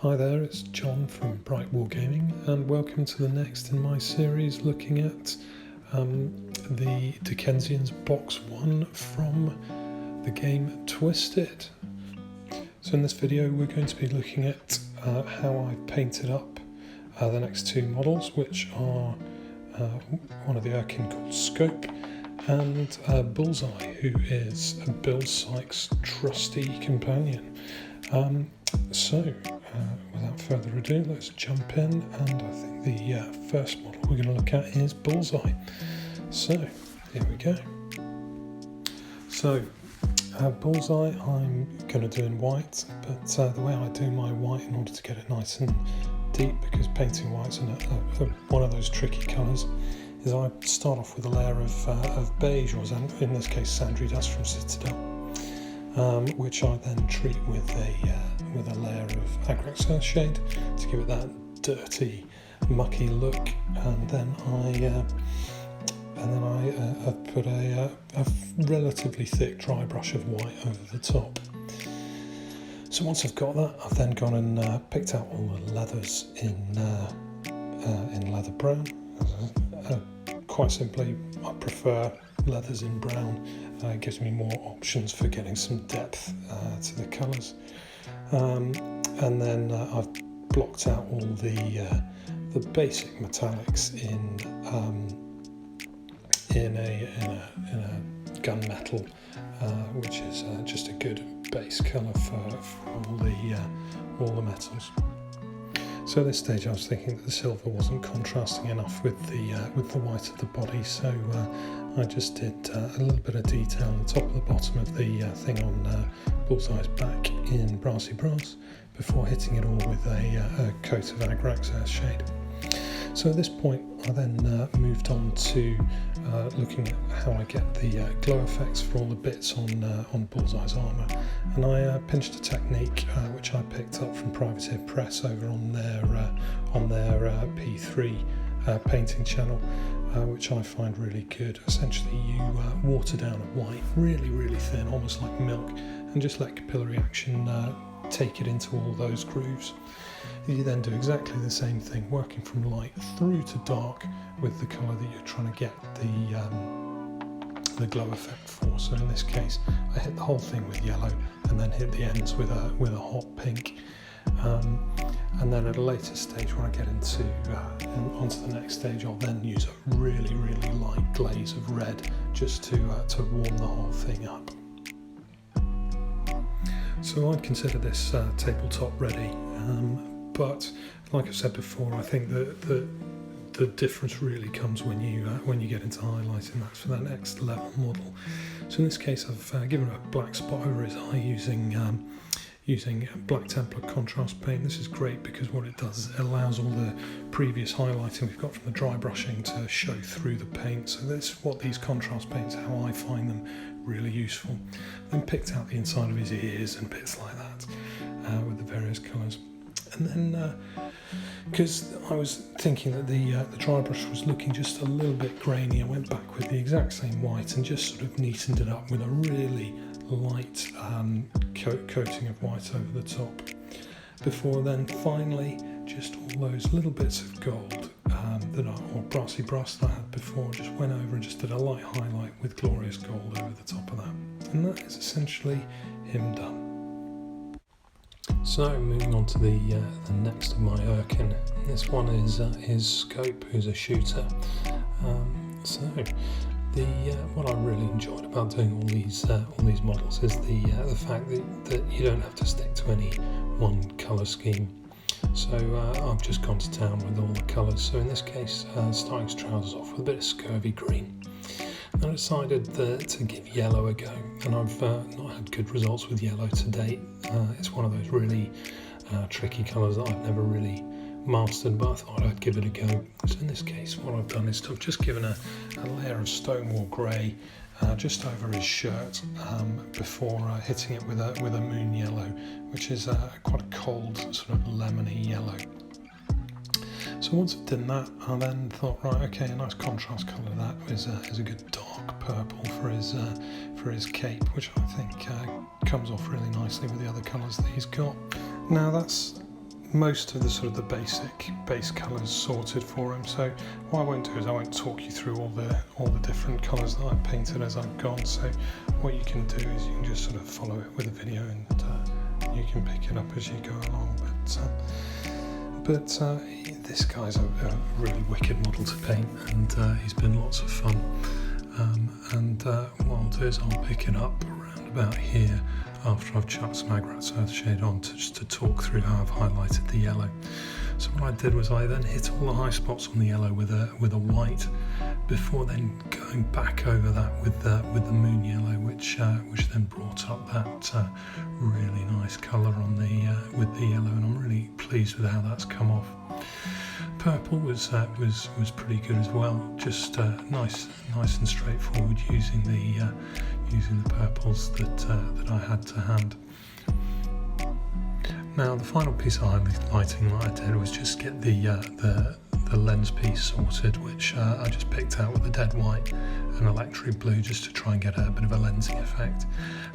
Hi there, it's John from Bright Wargaming, and welcome to the next in my series looking at the Dickensians Box 1 from the game Twisted. So in this video we're going to be looking at how I've painted up the next two models, which are one of the Urkin called Scope and Bullseye, who is Bill Sykes' trusty companion. Without further ado, let's jump in, and I think the first model we're going to look at is Bullseye. So, here we go. So, Bullseye I'm going to do in white, but the way I do my white in order to get it nice and deep, because painting white's one of those tricky colours, is I start off with a layer of beige, or in this case Sandry Dust from Citadel, which I then treat with a layer of Agrax Earthshade to give it that dirty, mucky look, and then I put a relatively thick dry brush of white over the top. So once I've got that, I've then gone and picked out all the leathers in leather brown. Quite simply, I prefer leathers in brown. It gives me more options for getting some depth to the colours. And then I've blocked out all the basic metallics in a gunmetal, which is just a good base colour for all the metals. So at this stage I was thinking that the silver wasn't contrasting enough with the white of the body, so I just did a little bit of detail on the top of the bottom of the thing on Bullseye's back in brassy brass before hitting it all with a coat of Agrax Earthshade. So at this point I then moved on to looking at how I get the glow effects for all the bits on Bullseye's armour, and I pinched a technique which I picked up from Privateer Press over on their P3 painting channel, which I find really good. Essentially you water down a white really thin, almost like milk, and just let capillary action take it into all those grooves. You then do exactly the same thing, working from light through to dark with the colour that you're trying to get the glow effect for. So in this case I hit the whole thing with yellow and then hit the ends with a hot pink. And then at a later stage, when I get onto the next stage, I'll then use a really light glaze of red just to warm the whole thing up. So I'd consider this tabletop ready, but like I said before, I think that the difference really comes when you get into highlighting. That's for that next level model. So in this case, I've given it a black spot over his eye using Black Templar contrast paint. This is great because what it does is it allows all the previous highlighting we've got from the dry brushing to show through the paint. So that's what these contrast paints, how I find them really useful. Then picked out the inside of his ears and bits like that with the various colours. And then because I was thinking that the dry brush was looking just a little bit grainy, I went back with the exact same white and just sort of neatened it up with a really light coating of white over the top, before then finally just all those little bits of gold or brassy brass that I had before, just went over and just did a light highlight with glorious gold over the top of that, and that is essentially him done. So moving on to the next of my Urkin. This one is Scope, who's a shooter. What I really enjoyed about doing all these models is the fact that you don't have to stick to any one colour scheme. So I've just gone to town with all the colours. So in this case, starting his trousers off with a bit of scurvy green. Then I decided to give yellow a go, and I've not had good results with yellow to date. It's one of those really tricky colours that I've never really mastered, but I thought I'd give it a go. So in this case what I've done is I've just given a layer of Stonewall Grey just over his shirt before hitting it with a moon yellow, which is quite a cold sort of lemony yellow. So once I've done that, I then thought, right, okay, a nice contrast colour to that is a good dark purple for his cape, which I think comes off really nicely with the other colours that he's got. Now that's most of the sort of the basic base colours sorted for him. So what I won't do is I won't talk you through all the different colours that I've painted as I've gone. So what you can do is you can just sort of follow it with a video, and you can pick it up as you go along. But this guy's a really wicked model to paint, and he's been lots of fun. And what I'll do is I'll pick it up around about here after I've chucked some Agrat's Earthshade on just to talk through how I've highlighted the yellow. So what I did was I then hit all the high spots on the yellow with a white, before then going back over that with the moon yellow, which then brought up that really nice colour on with the yellow, and I'm really pleased with how that's come off. Purple was pretty good as well. Just nice and straightforward using the purples that I had to hand. Now the final piece of highlighting that I did was just get the lens piece sorted, which I just picked out with a dead white and electric blue just to try and get a bit of a lensing effect.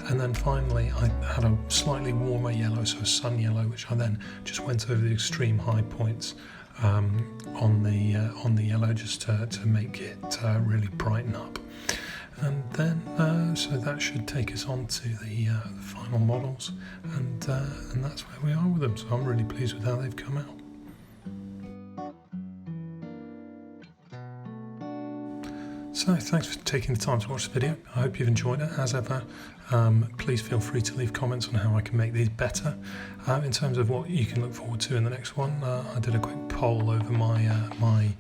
And then finally I had a slightly warmer yellow, so a sun yellow, which I then just went over the extreme high points on the yellow just to make it really brighten up. And then so that should take us on to the final models, and that's where we are with them. So I'm really pleased with how they've come out. So thanks for taking the time to watch the video. I hope you've enjoyed it. As ever, please feel free to leave comments on how I can make these better. In terms of what you can look forward to in the next one, I did a quick poll over my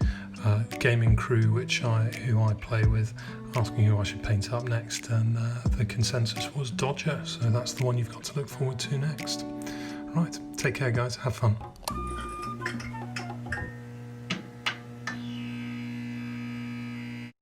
gaming crew, who I play with, asking who I should paint up next, and the consensus was Dodger, so that's the one you've got to look forward to next. Right, take care guys, have fun.